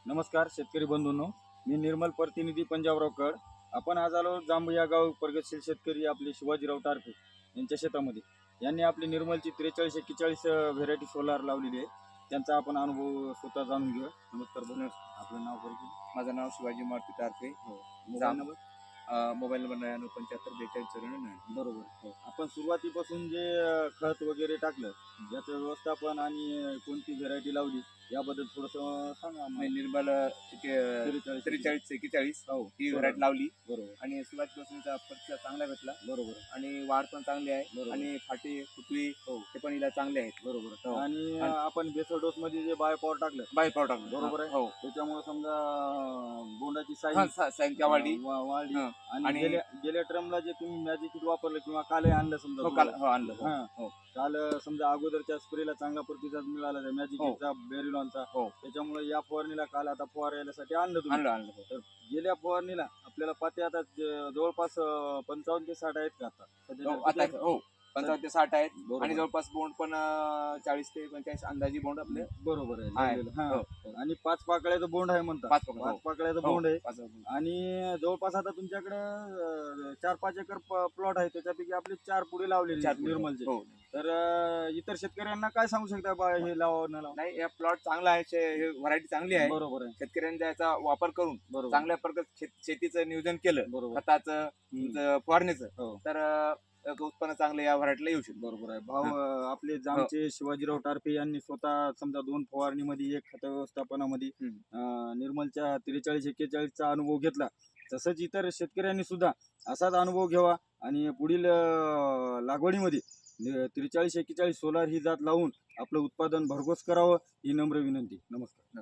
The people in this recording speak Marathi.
नमस्कार शेतकरी बंधूंनो, मी निर्मल प्रतिनिधी पंजाबराव कड. आपण आज आलो जांभू या गाव प्रगतशील शेतकरी आपले शिवाजीराव टारफे यांच्या शेतामध्ये. यांनी आपली निर्मलची 4341 व्हेरायटी सोलार लावलेली आहे. त्यांचा आपण अनुभव स्वतः जाणून घेऊ. नमस्कार बोल, आपलं नाव परिचय. माझं नाव Shivaji Maruti Tarfe. Mobile number. Mobile number 99754249. बरोबर. आपण सुरुवातीपासून जे खत वगैरे टाकलं, याचं व्यवस्थापन आणि कोणती व्हेरायटी लावली याबद्दल थोडंसं सांगा. निर्मल 4341 हो, ही व्हरायटी लावली बरोबर. आणि सुरुवातीपासून प्रतिसाद चांगला भेटला बरोबर आणि वाढ पण चांगली आहे. बरोबर. आणि फाटी फुटवी हो. ते पण हिला चांगले आहेत. बरोबर. हो. आणि आपण बेसल डोस मध्ये जे बायो पॉवर टाकलं, बाय प्रॉडक्ट बरोबर आहे. हो. त्याच्यामुळे समजा बोंडाची हा, साईज संख्या वाढली. वाढली. हा. आणि आणि- गेल्या ट्रमला जे तुम्ही मॅजिक किट वापरलं किंवा काल आणलं समजा, हो, काल आणलं. हा. हो. काल समजा अगोदरच्या स्प्रेला चांगला प्रतिसाद मिळाला त्या मॅजिक हो. किटचा, बेरिलॉनचा. हो. त्याच्यामुळे या फवारणीला काल आता फवारण्यासाठी आणलं तुम्ही. आणलं हो. गेल्या फवारणीला आपल्याला पाते आता जवळपास 55 ते 60 आहेत का आता सध्या? हो, आता हो 55 ते 60 आहेत. बरोबर. आणि जवळपास बोंड पण 40 ते 45 अंदाजी बोंड आपले बरोबर आहे, आहे. लागलेलं. हा. हो. आणि 5 पाकळ्याचं बोंड आहे म्हणतात. 5 5 पाकळ्याचं बोंड आहे. आहे. आणि जवळपास आता तुमच्याकडे 4-5 एकर प्लॉट आहे, त्याच्यापैकी आपले 4 पुढे लावलेले आहेत निर्मलचे. हो. तर इतर शेतकऱ्यांना काय सांगू शकता बा, हे लावा न लावा? नाही, या प्लॉट चांगला आहे. हे व्हरायटी चांगली आहे. बरोबर आहे. शेतकऱ्यांनी त्याचा वापर करून बरोबर. चांगल्या प्रकारे शेतीचं नियोजन केलं, बरोबर. खताचं, तुमचं फवारणीचं, हो. तर उत्पन्न चांगलं या व्हरायटीला येऊ शकतं. बरोबर आहे. भाऊ आपले जामचे शिवाजीराव टारफे यांनी स्वतः समजा 2 फवारणीमध्ये, 1 खत व्यवस्थापनामध्ये निर्मलच्या 4341 चा अनुभव घेतला. तसंच इतर शेतकऱ्यांनी सुद्धा असाच अनुभव घ्यावा आणि पुढील लागवडीमध्ये 4341 सोलार ही जात लावून आपलं उत्पादन भरघोस करावं, ही नम्र विनंती. नमस्कार.